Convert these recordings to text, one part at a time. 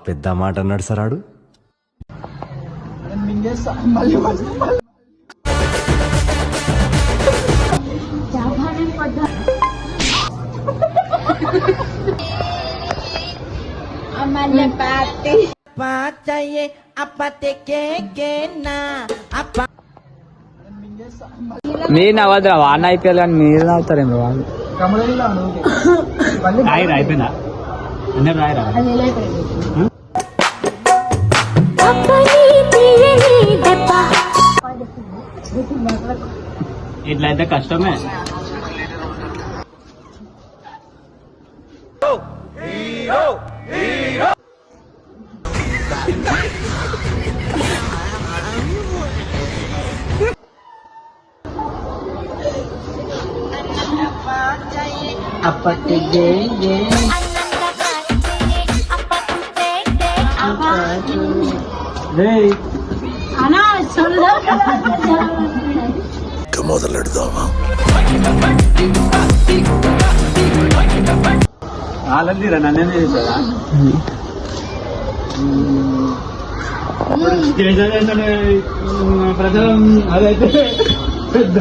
పెద్ద మాట అన్నాడు సరాడు. మీరు నవ్వద్దురా వాడిని అయిపోయాలి కానీ మీరు నవ్వుతారేమో వాళ్ళు. అయిపోయిందా అందరు రాయరా? ఇట్లయితే కష్టమే. మొదలెడదామా? వాళ్ళందిరా నన్నే చేశారా? ప్రజలు అదైతే పెద్ద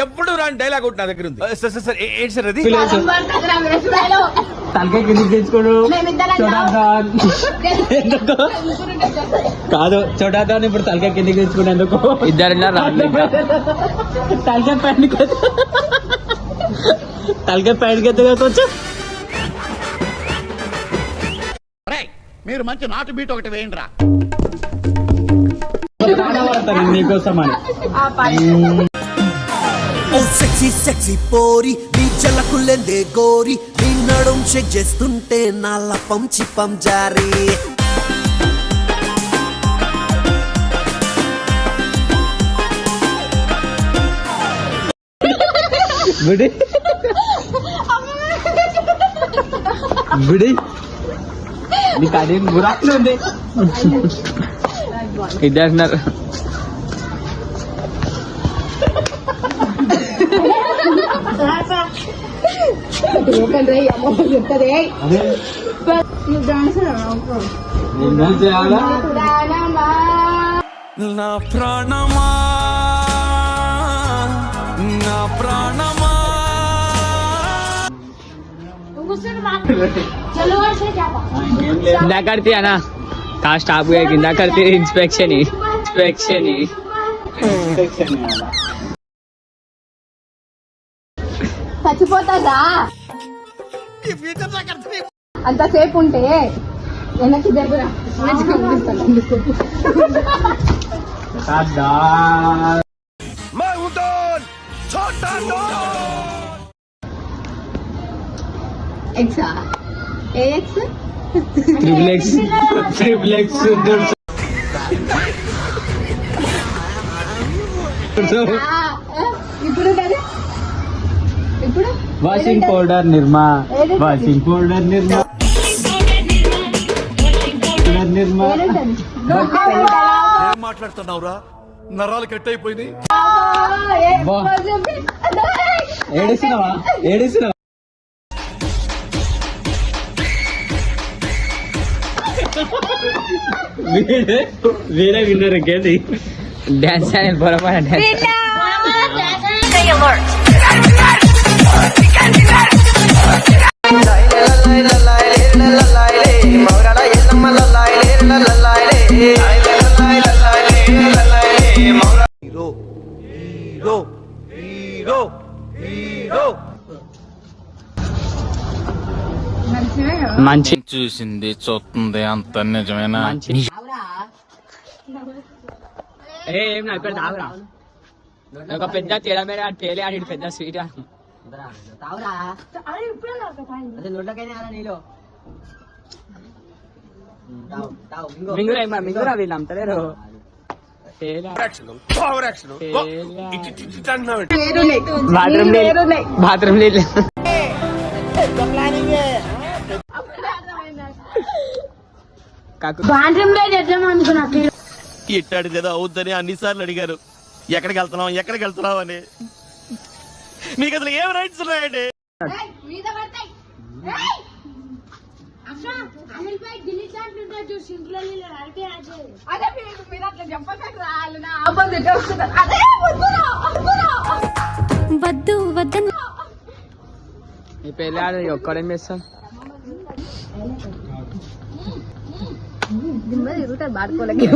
ఎప్పుడు రాని డైలాగ్ ఒకటి నా దగ్గర ఉంది. సార్ ఏంటి సార్ అది? తలకాయ కిందికి తెచ్చుకోడు కాదు. చోటాదాన్ ఇప్పుడు తలకాయ కిందికి తెచ్చుకునేందుకు ఇద్దరు తలకాయ పైనకి ఎత్తుకోవచ్చు. మీరు మంచి నాటు బీట్ ఒకటి వేయండి రా. నీకోసం అని సెక్సీ సెక్సీ పోరి నీ జలకులెందే గోరి నీ నడుం చెక్ చేస్తుంటే నా లపం చిప్పం జారీ. గుడి గుడి నీకు అది గురాట్లు ఉంది. ఇద్దరున్నారు. నా ప్రాణమా నా ప్రాణమా इंदा करती है ना कहाँ स्टाफ गए इंदा करती है इंस्पेक्शन ही చచ్చిపోతాదా అంతసేపు ఉంటే వెనక్కి దగ్గర ఎక్సా ఏ ఎక్స్ ट्रिप्लेक्स ఇప్పుడు కదా ఇప్పుడు వాషింగ్ పౌడర్ నిర్మా ఏం మాట్లాడుతున్నావురా? నరాలు కట్ అయిపోయింది. ఏడిసినవా వీడే విన్నర్ ఇంకేది డాన్స్ అని పొరపాటు డాన్స్. మంచి చూసింది చూస్తుంది అంత నిజమేనా? ఏం నా ఇక్కడ తాగురా ఒక పెద్ద తేడా మీద తేలే ఆడి పెద్ద స్వీట్ మింగురా వీళ్ళు అమ్ముతలేరు. బాత్రూమ్ లేదు. ఇట్టాడిదేదో అవుద్దని అన్నిసార్లు అడిగారు. ఎక్కడికి వెళ్తున్నావు అని. మీకు అసలు ఏం రైట్స్ ఉన్నాయండి? వద్దు వద్దని నీ పెళ్ళి ఆడు ఒక్కడేం చేస్తాం. తిరుగుతారు బాడుకోలకి